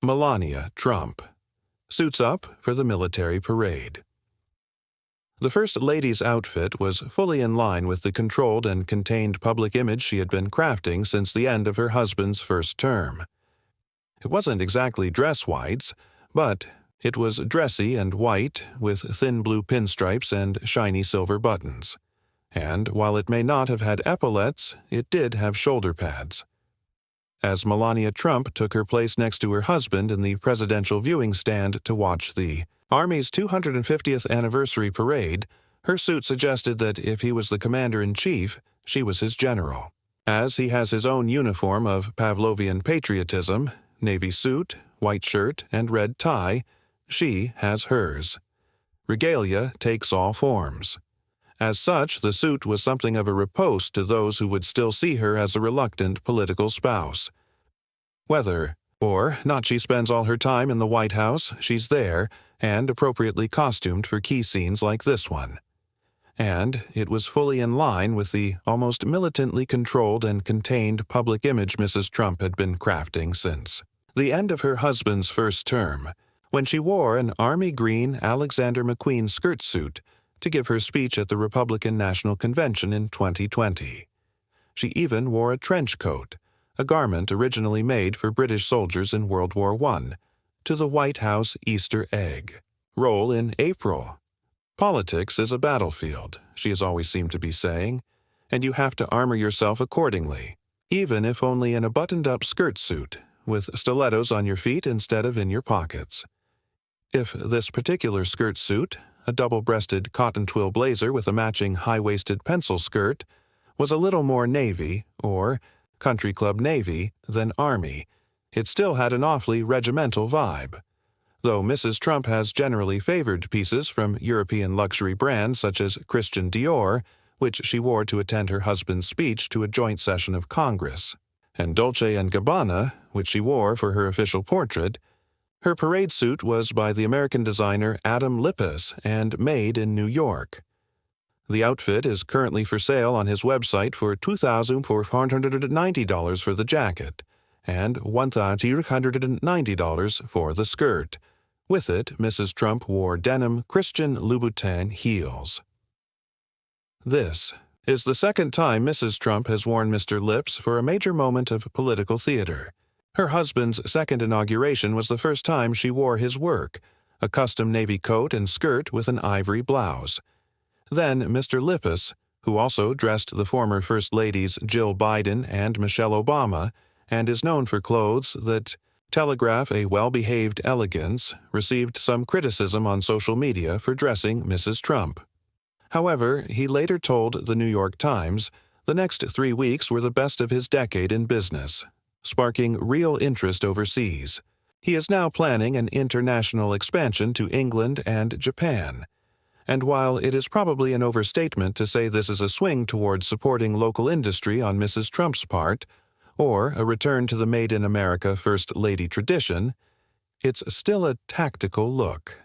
Melania Trump suits up for the military parade. The First Lady's outfit was fully in line with the controlled and contained public image she had been crafting since the end of her husband's first term. It wasn't exactly dress whites, but it was dressy and white with thin blue pinstripes and shiny silver buttons. And while it may not have had epaulets, it did have shoulder pads. As Melania Trump took her place next to her husband in the presidential viewing stand to watch the Army's 250th anniversary parade, her suit suggested that if he was the commander-in-chief, she was his general. As he has his own uniform of Pavlovian patriotism, navy suit, white shirt, and red tie, she has hers. Regalia takes all forms. As such, the suit was something of a riposte to those who would still see her as a reluctant political spouse. Whether or not she spends all her time in the White House, she's there, and appropriately costumed for key scenes like this one. And it was fully in line with the almost militantly controlled and contained public image Mrs. Trump had been crafting since the end of her husband's first term, when she wore an army green Alexander McQueen skirt suit to give her speech at the Republican National Convention in 2020. She even wore a trench coat, a garment originally made for British soldiers in World War I, to the White House Easter egg. Roll in April. Politics is a battlefield, she has always seemed to be saying, and you have to armor yourself accordingly, even if only in a buttoned-up skirt suit, with stilettos on your feet instead of in your pockets. If this particular skirt suit, a double-breasted cotton twill blazer with a matching high-waisted pencil skirt, was a little more navy, or country club navy, than army, it still had an awfully regimental vibe. Though Mrs. Trump has generally favored pieces from European luxury brands such as Christian Dior, which she wore to attend her husband's speech to a joint session of Congress, and Dolce & Gabbana, which she wore for her official portrait, her parade suit was by the American designer Adam Lippis and made in New York. The outfit is currently for sale on his website for $2,490 for the jacket and $1,390 for the skirt. With it, Mrs. Trump wore denim Christian Louboutin heels. This is the second time Mrs. Trump has worn Mr. Lips for a major moment of political theater. Her husband's second inauguration was the first time she wore his work, a custom navy coat and skirt with an ivory blouse. Then Mr. Lippis, who also dressed the former First Ladies Jill Biden and Michelle Obama, and is known for clothes that telegraph a well-behaved elegance, received some criticism on social media for dressing Mrs. Trump. However, he later told the New York Times the next 3 weeks were the best of his decade in business, sparking real interest overseas. He is now planning an international expansion to England and Japan. And while it is probably an overstatement to say this is a swing towards supporting local industry on Mrs. Trump's part, or a return to the Made in America First Lady tradition, it's still a tactical look.